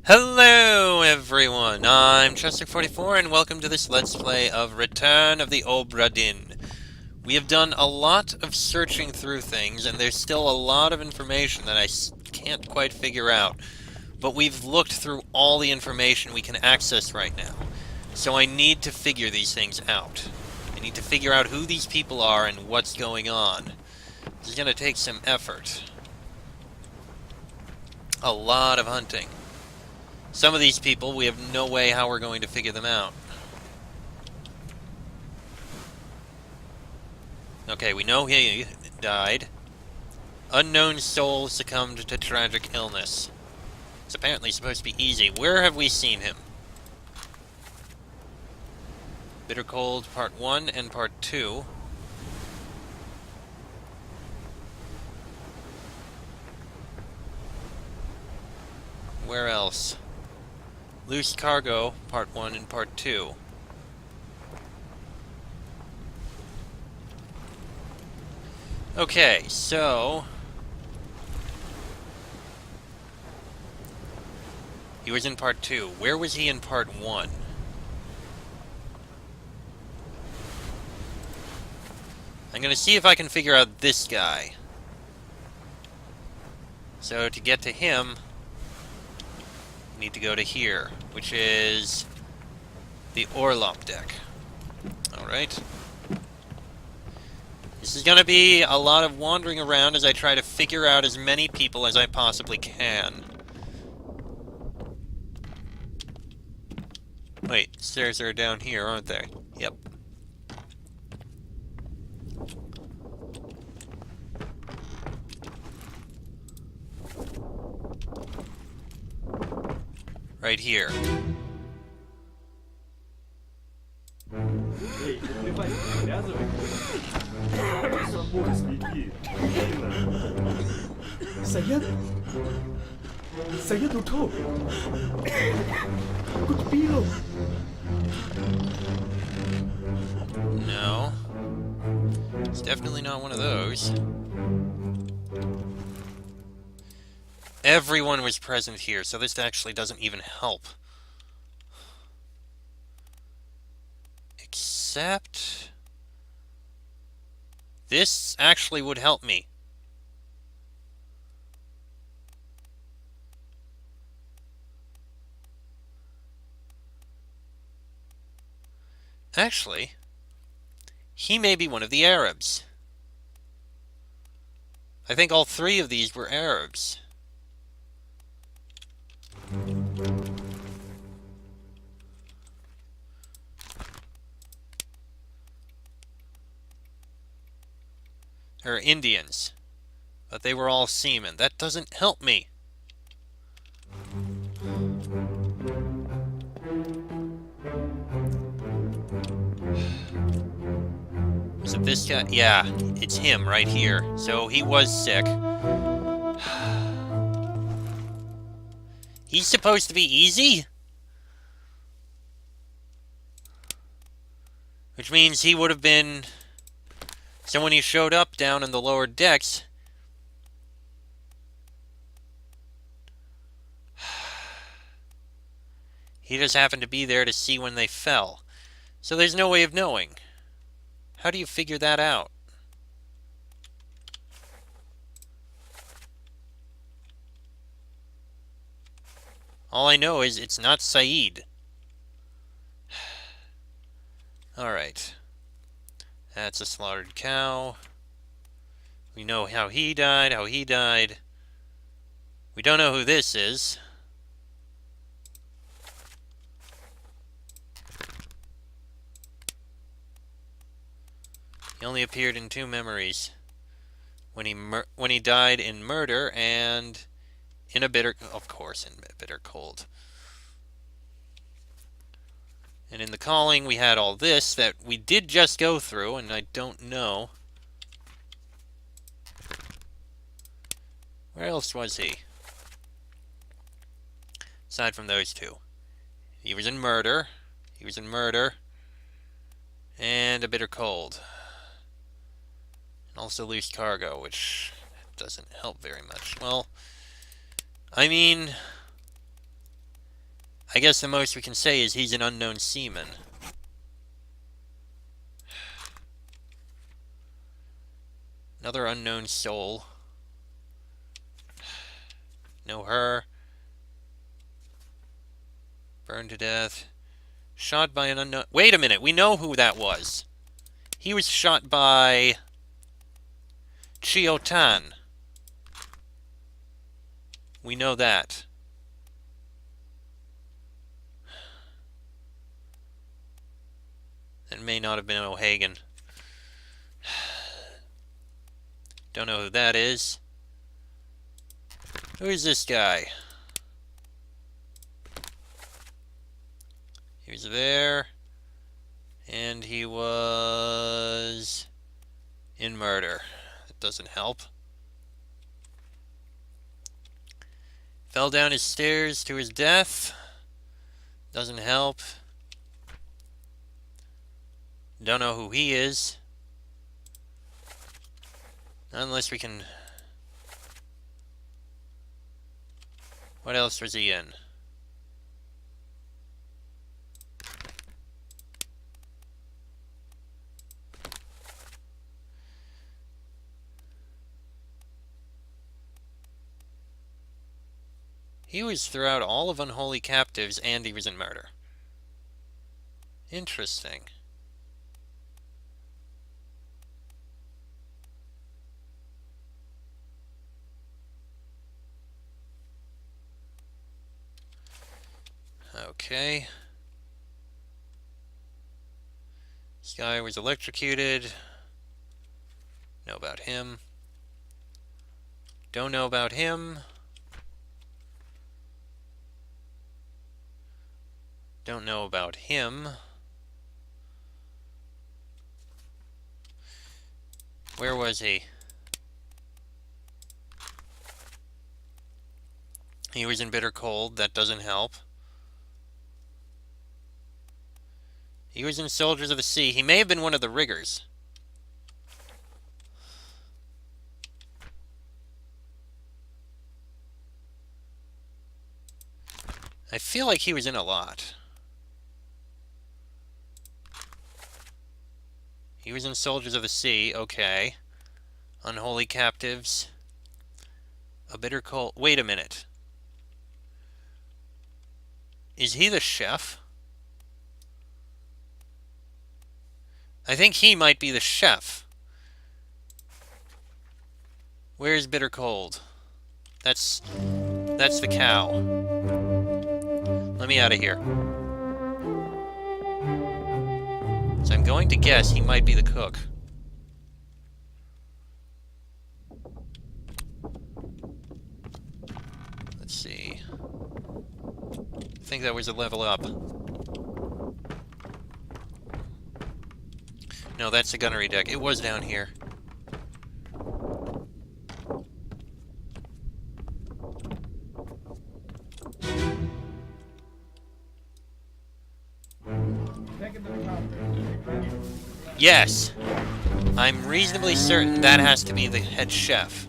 Hello everyone, I'm Chester44 and welcome to this Let's Play of Return of the Obra Dinn. We have done a lot of searching through things and there's still a lot of information that I can't quite figure out. But we've looked through all the information we can access right now. So I need to figure these things out. I need to figure out who these people are and what's going on. This is going to take some effort. A lot of hunting. Some of these people, we have no way how we're going to figure them out. Okay, we know he died. Unknown soul succumbed to tragic illness. It's apparently supposed to be easy. Where have we seen him? Bitter Cold Part 1 and Part 2. Where else? Loose Cargo, Part 1 and Part 2. Okay, so... he was in Part 2. Where was he in Part 1? I'm gonna see if I can figure out this guy. So, to get to him, I need to go to here, which is the Orlop deck. Alright. This is going to be a lot of wandering around as I try to figure out as many people as I possibly can. Wait, stairs are down here, aren't they? Yep. Right here. Saya tutup. Aku terpilih. No. It's definitely not one of those. Everyone was present here, so this actually doesn't even help. Except... this actually would help me. Actually, he may be one of the Arabs. I think all three of these were Arabs. Or Indians. But they were all seamen. That doesn't help me. Is it this guy? Yeah, it's him right here. So he was sick. He's supposed to be easy? Which means he would have been... so when he showed up down in the lower decks... he just happened to be there to see when they fell. So there's no way of knowing. How do you figure that out? All I know is it's not Saeed. Alright. That's a slaughtered cow. We know how he died, We don't know who this is. He only appeared in 2 memories. When he died in murder and in a bitter... of course, in bitter cold. And in the calling, we had all this that we did just go through, and I don't know. Where else was he? Aside from those 2. He was in murder. And a bitter cold. And also loose cargo, which doesn't help very much. Well, I mean... I guess the most we can say is he's an unknown seaman. Another unknown soul. Know her. Burned to death. Shot by an unknown... Wait a minute, we know who that was. He was shot by... Chiotan. We know that. It may not have been O'Hagan. Don't know who that is. Who is this guy? He was there. And he was... in murder. That doesn't help. Fell down his stairs to his death. Doesn't help. Don't know who he is. Unless we can... What else was he in? He was throughout all of Unholy Captives, and he was in murder. Interesting. Okay. This guy was electrocuted. Know about him. Don't know about him. Don't know about him. Where was he? He was in Bitter Cold. That doesn't help. He was in Soldiers of the Sea. He may have been one of the riggers. I feel like he was in a lot. He was in Soldiers of the Sea. Okay. Unholy Captives. A Bitter Cold. Wait a minute. Is he the chef? I think he might be the chef. Where's Bitter Cold? That's the cow. Let me out of here. So I'm going to guess he might be the cook. Let's see. I think that was a level up. No, that's the gunnery deck. It was down here. Yes! I'm reasonably certain that has to be the head chef.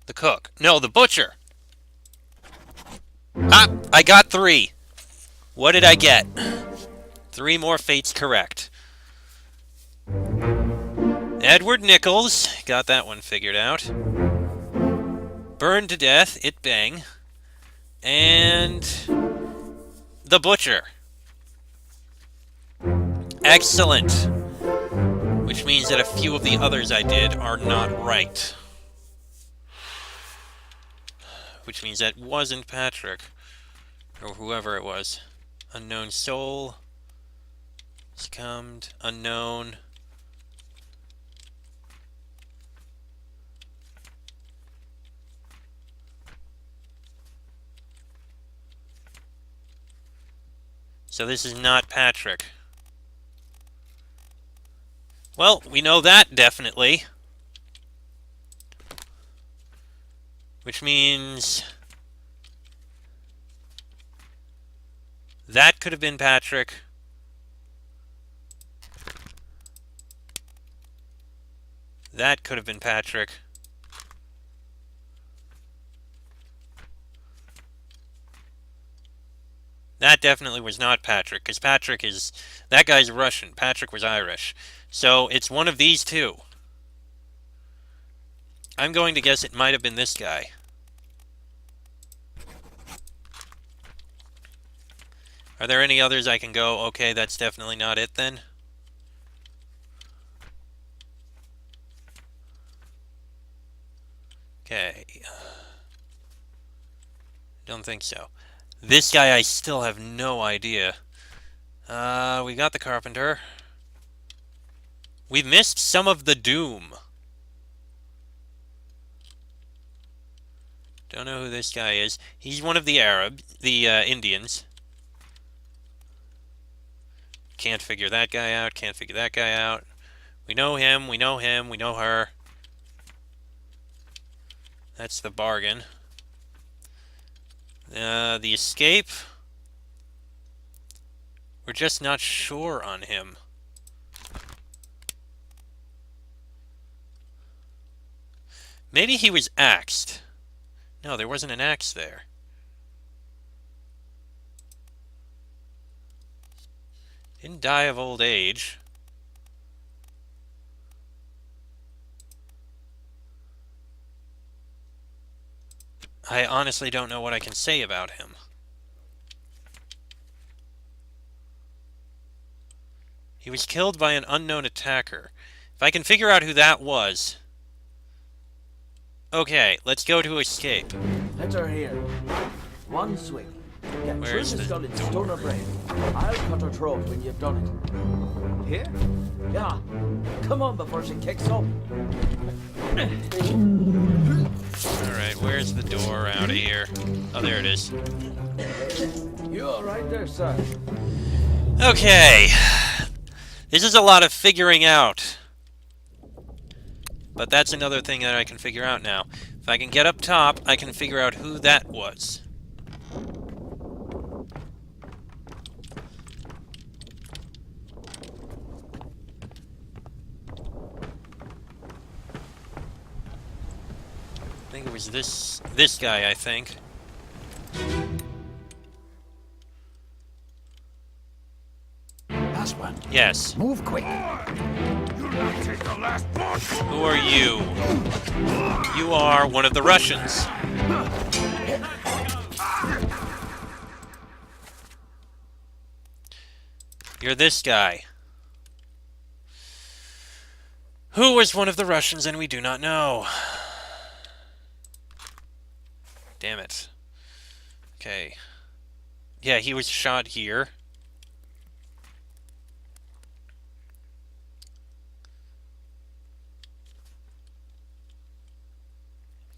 The cook. No, the butcher! Ah! I got 3! What did I get? 3 more fates correct. Edward Nichols. Got that one figured out. Burned to death. It bang. And... the butcher. Excellent. Which means that a few of the others I did are not right. Which means that wasn't Patrick. Or whoever it was. Unknown soul. Succumbed. Unknown. So this is not Patrick. Well, we know that definitely. Which means... that could have been Patrick. That could have been Patrick. That definitely was not Patrick, because Patrick is... That guy's Russian. Patrick was Irish. So it's one of these two. I'm going to guess it might have been this guy. Are there any others I can go, okay, that's definitely not it then? Okay. Don't think so. This guy, I still have no idea. We got the carpenter. We've missed some of the doom. Don't know who this guy is. He's one of the Indians. Can't figure that guy out, can't figure that guy out. We know him, we know him, we know her. That's the bargain. The escape. We're just not sure on him. Maybe he was axed. No, there wasn't an axe there. Didn't die of old age. I honestly don't know what I can say about him. He was killed by an unknown attacker. If I can figure out who that was... Okay, let's go to escape. Let her here. One swing. Get Where's through the the skull in door? stone or brain. I'll cut her throat when you've done it. Here? Yeah. Come on before she kicks up. Alright, where's the door out of here? Oh, there it is. You all right there, sir? Okay. This is a lot of figuring out. But that's another thing that I can figure out now. If I can get up top, I can figure out who that was. I think it was this guy, I think. Last one. Yes. Move quick. Who are you? You are one of the Russians. You're this guy. Who was one of the Russians, and we do not know. Damn it. Okay. Yeah, he was shot here.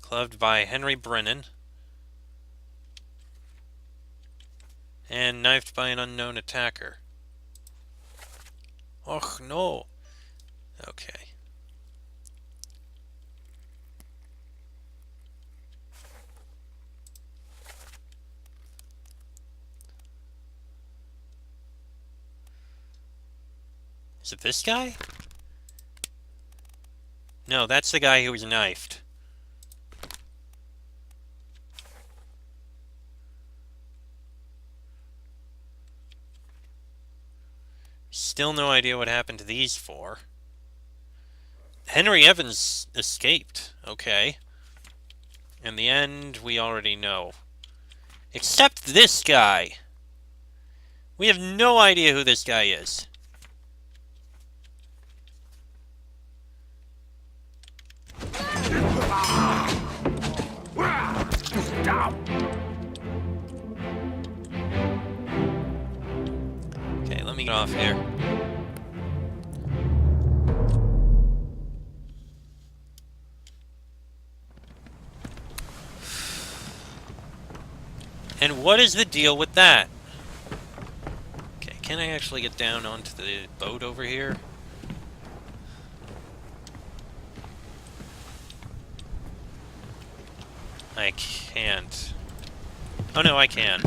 Clubbed by Henry Brennan. And knifed by an unknown attacker. Oh, no. Okay. Is it this guy? No, that's the guy who was knifed. Still no idea what happened to these four. Henry Evans escaped. Okay. In the end, we already know. Except this guy. We have no idea who this guy is. Okay, let me get off here. And what is the deal with that? Okay, can I actually get down onto the boat over here? I can't. Oh no, I can.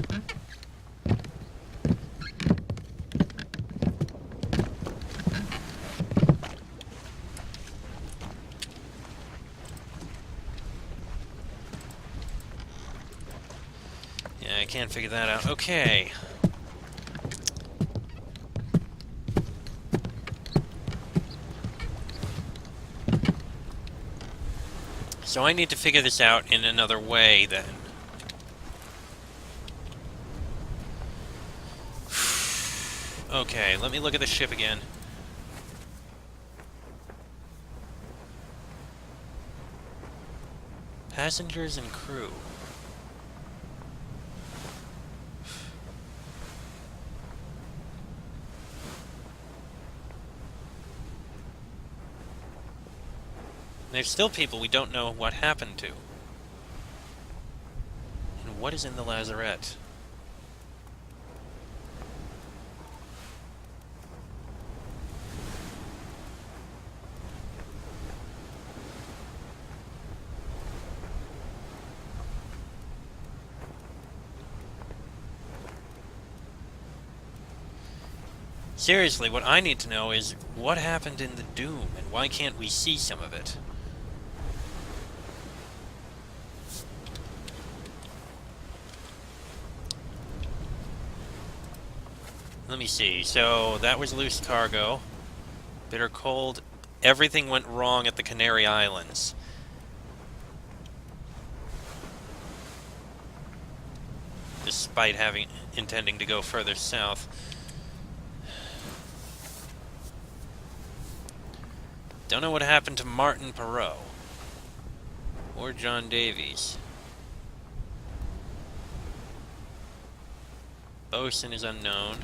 I can't figure that out. Okay. So I need to figure this out in another way, then. Okay, let me look at the ship again. Passengers and crew. There's still people we don't know what happened to. And what is in the lazarette? Seriously, what I need to know is what happened in the Doom, and why can't we see some of it? Let me see. So, that was loose cargo. Bitter cold. Everything went wrong at the Canary Islands. Despite intending to go further south. Don't know what happened to Martin Perot. Or John Davies. Bosun is unknown.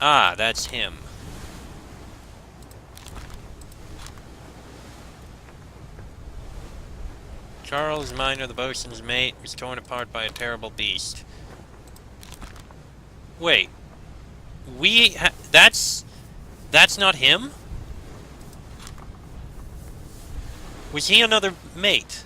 Ah, that's him. Charles Minor, the bosun's mate, was torn apart by a terrible beast. Wait. That's not him? Was he another mate?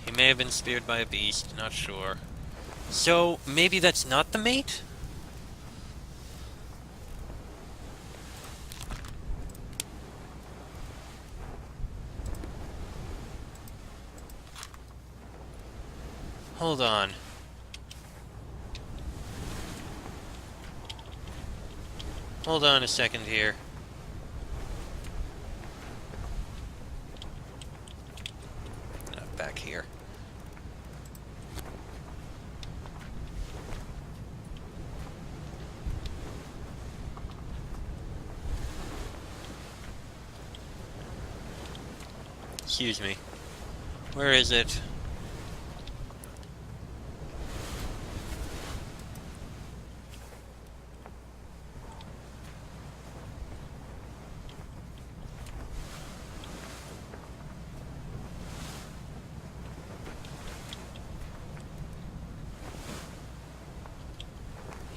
He may have been speared by a beast, not sure. So, maybe that's not the mate? Hold on. Hold on a second here. Back here. Excuse me. Where is it?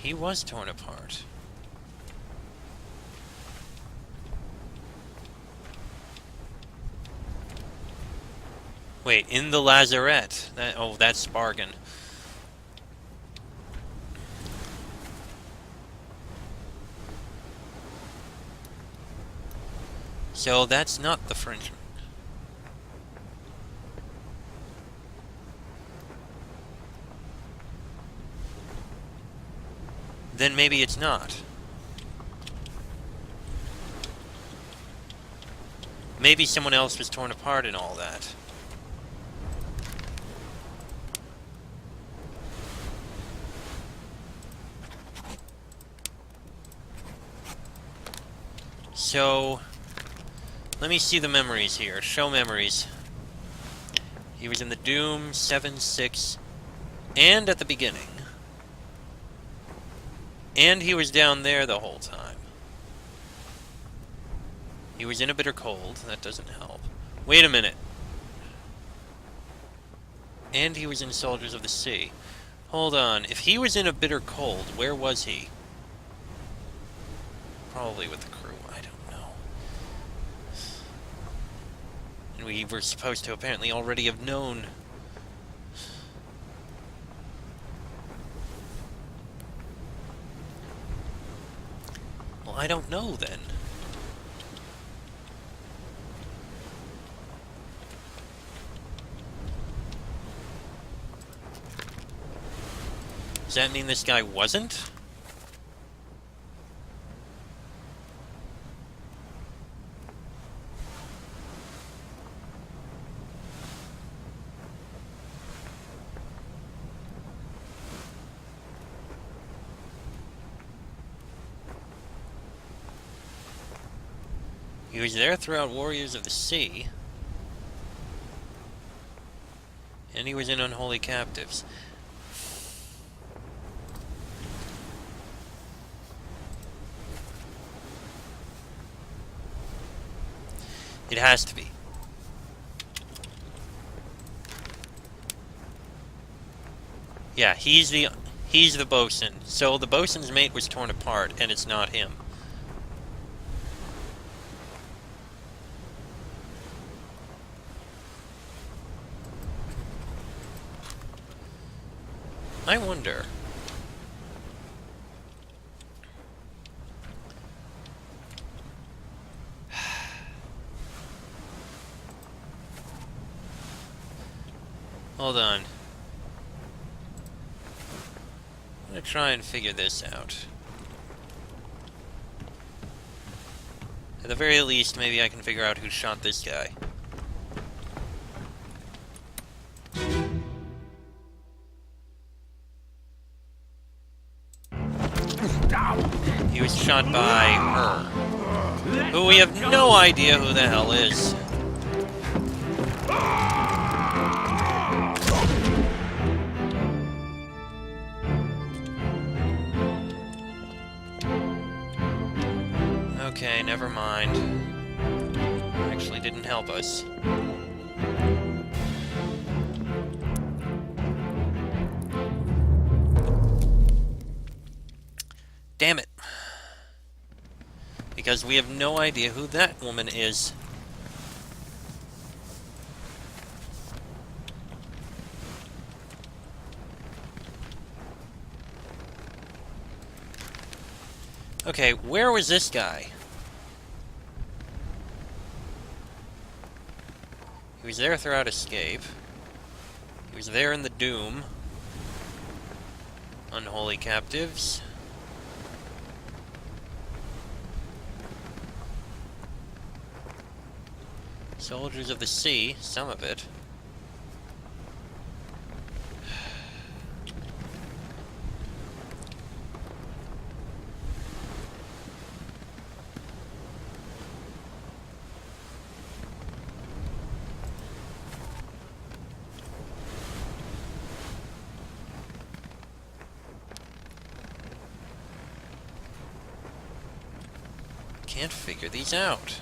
He was torn apart. Wait, in the lazarette. That's Spargan. So that's not the Frenchman. Then maybe it's not. Maybe someone else was torn apart and all that. So, let me see the memories here. Show memories. He was in the Doom, 7, 6, and at the beginning. And he was down there the whole time. He was in a bitter cold. That doesn't help. Wait a minute. And he was in Soldiers of the Sea. Hold on. If he was in a bitter cold, where was he? Probably with the crew. I don't know. And we were supposed to apparently already have known. Well, I don't know then. Does that mean this guy wasn't? He was there throughout Warriors of the Sea. And he was in Unholy Captives. It has to be. Yeah, he's the bosun. So the bosun's mate was torn apart, and it's not him. I wonder. Hold on. I'm gonna try and figure this out. At the very least, maybe I can figure out who shot this guy. He was shot by her, who we have no idea who the hell is. Okay, never mind. Actually didn't help us. Damn it. Because we have no idea who that woman is. Okay, where was this guy? He was there throughout Escape. He was there in the Doom. Unholy Captives. Soldiers of the Sea, some of it. Can't figure these out.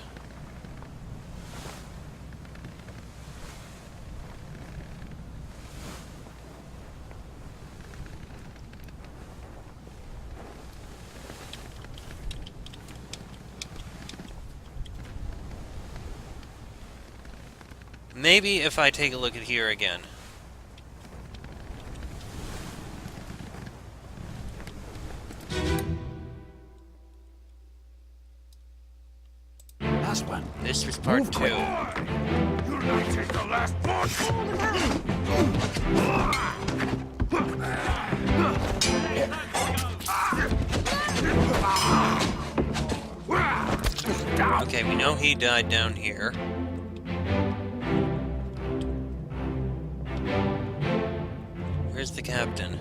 Maybe if I take a look at here again. Last one. This was part 2. You like take the last Okay, we know he died down here. Where's the captain?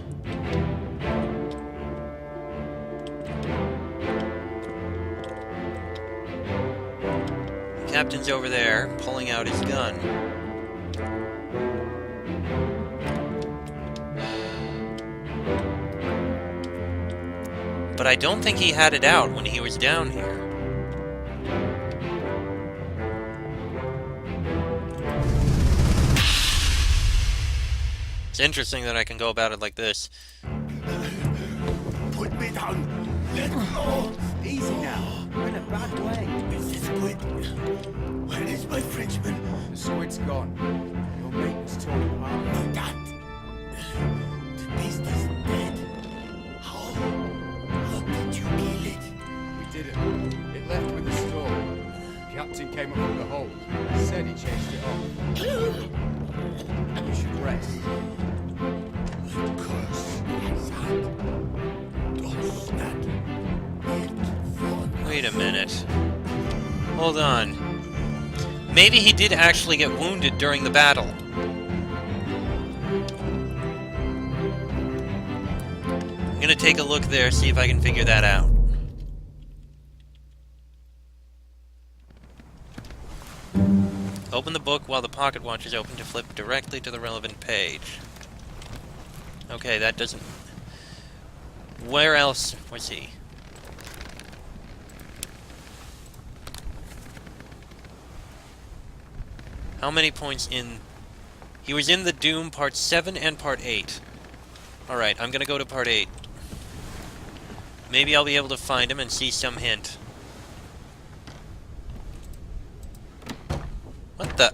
The captain's over there, pulling out his gun. But I don't think he had it out when he was down here. It's interesting that I can go about it like this. Put me down. Easy now. You're in a bad way. It's the squid. Where is my Frenchman? The squid's gone. Your mate was torn apart. Not that. The beast is dead. How? How did you kill it? We didn't. It left with the storm. Captain came up with the hold. Said he chased it off. You should rest. Curse. That does not it for Wait a minute. Hold on. Maybe he did actually get wounded during the battle. I'm gonna take a look there, see if I can figure that out. Open the book while the pocket watch is open to flip directly to the relevant page. Okay, that doesn't... Where else was he? How many points in... He was in the Doom Part 7 and Part 8. Alright, I'm gonna go to Part 8. Maybe I'll be able to find him and see some hint. What the...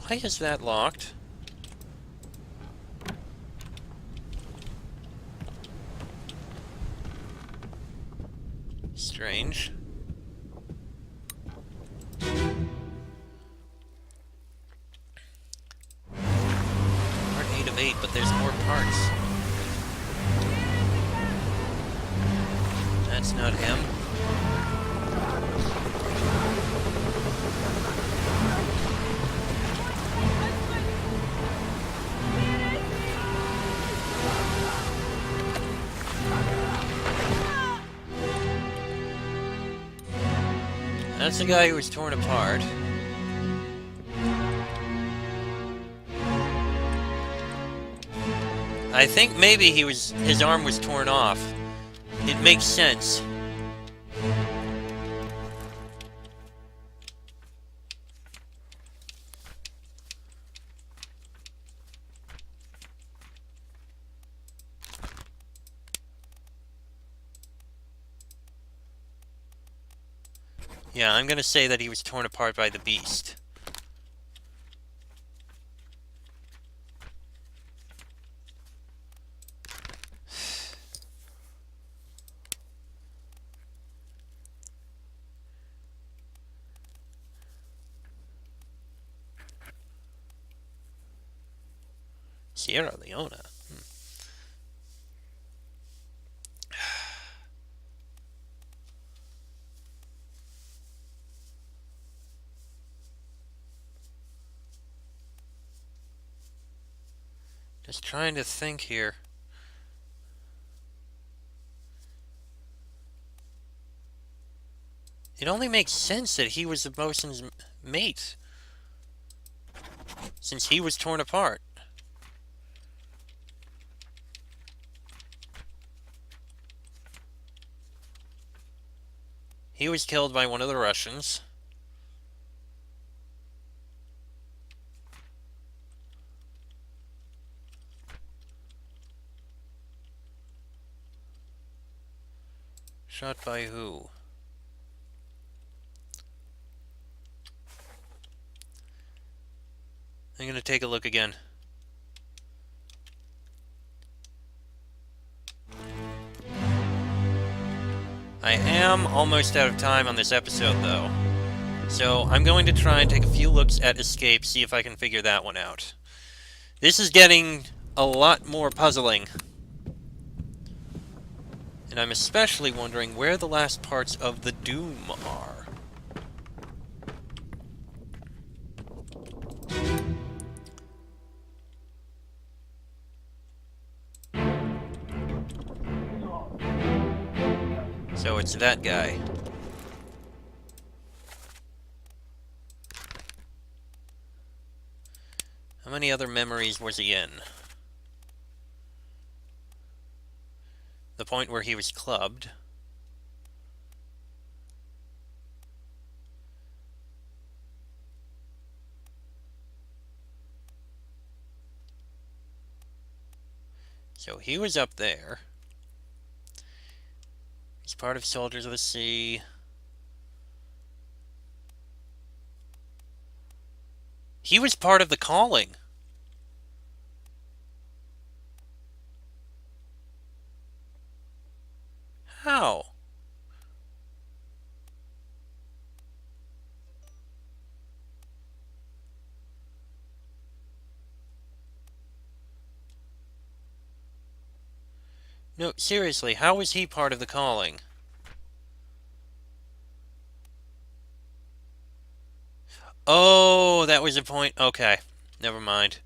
Why is that locked? Strange. Part 8 of 8, but there's more parts. That's not him. That's the guy who was torn apart. I think maybe his arm was torn off. It makes sense. Yeah, I'm gonna say that he was torn apart by the beast. Sierra Leone. Just trying to think here. It only makes sense that he was the bosun's mate, since he was torn apart. He was killed by one of the Russians. Shot by who? I'm gonna take a look again. I am almost out of time on this episode, though. So I'm going to try and take a few looks at Escape, see if I can figure that one out. This is getting a lot more puzzling. And I'm especially wondering where the last parts of the Doom are. So it's that guy. How many other memories was he in? The point where he was clubbed. So he was up there. He's part of Soldiers of the Sea. He was part of the Calling. How? No, seriously, how was he part of the Calling? Oh, that was a point. Okay, never mind.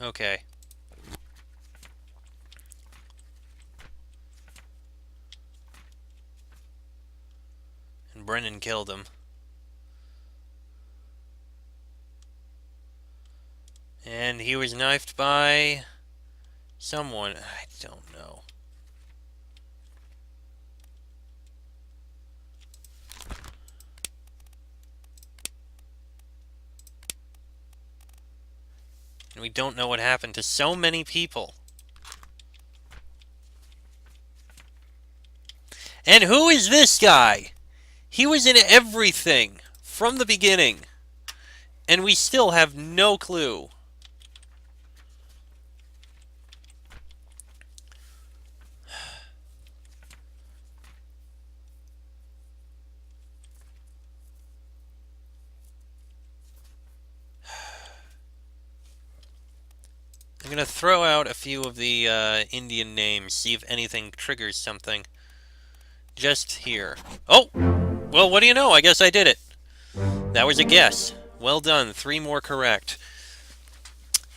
Okay. And Brennan killed him. And he was knifed by someone. I don't know. And we don't know what happened to so many people. And who is this guy? He was in everything from the beginning. And we still have no clue. I'm going to throw out a few of the Indian names, see if anything triggers something. Just here. Oh! Well, what do you know? I guess I did it. That was a guess. Well done. 3 more correct.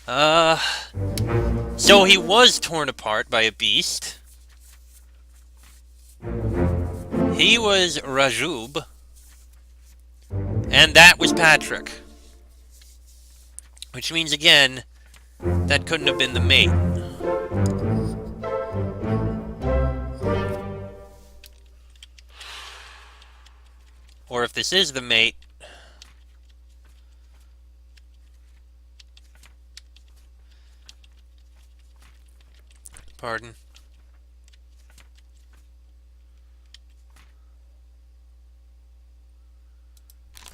So he was torn apart by a beast. He was Rajub. And that was Patrick. Which means, again, that couldn't have been the mate. Or if this is the mate... Pardon.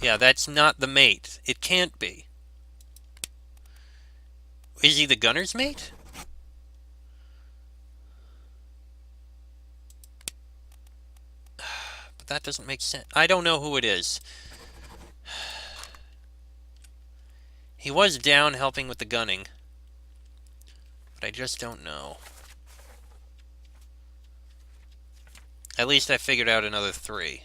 Yeah, that's not the mate. It can't be. Is he the gunner's mate? But that doesn't make sense. I don't know who it is. He was down helping with the gunning. But I just don't know. At least I figured out another 3.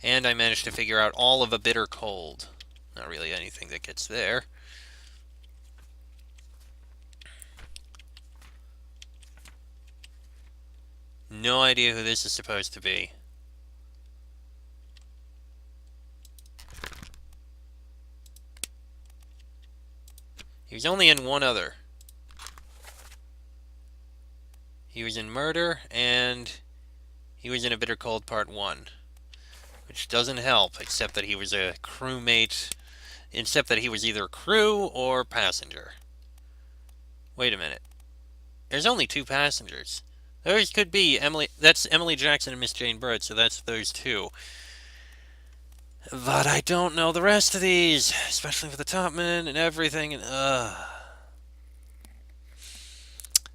And I managed to figure out all of a bitter cold. Not really anything that gets there. No idea who this is supposed to be. He was only in one other. He was in Murder, and he was in A Bitter Cold Part 1. Which doesn't help, except that he was a crewmate, except that he was either crew or passenger. Wait a minute. There's only 2 passengers. Those could be Emily. That's Emily Jackson and Miss Jane Bird, so that's those 2. But I don't know the rest of these, especially for the topman and everything. And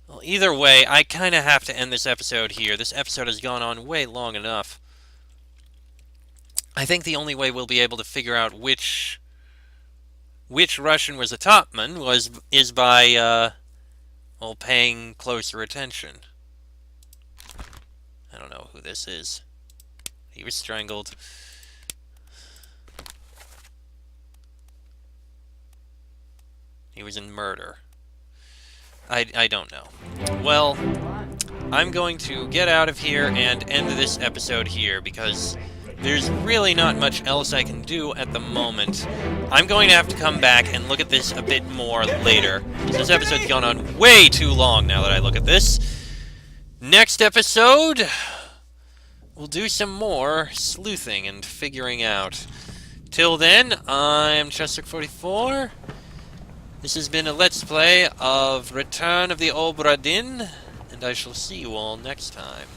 well, either way, I kind of have to end this episode here. This episode has gone on way long enough. I think the only way we'll be able to figure out which Russian was a topman is by well, paying closer attention. I don't know who this is. He was strangled. He was in Murder. I don't know. Well, I'm going to get out of here and end this episode here because there's really not much else I can do at the moment. I'm going to have to come back and look at this a bit more later. This episode's gone on way too long now that I look at this. Next episode, we'll do some more sleuthing and figuring out. Till then, I'm Chester44. This has been a Let's Play of Return of the Obra Dinn, and I shall see you all next time.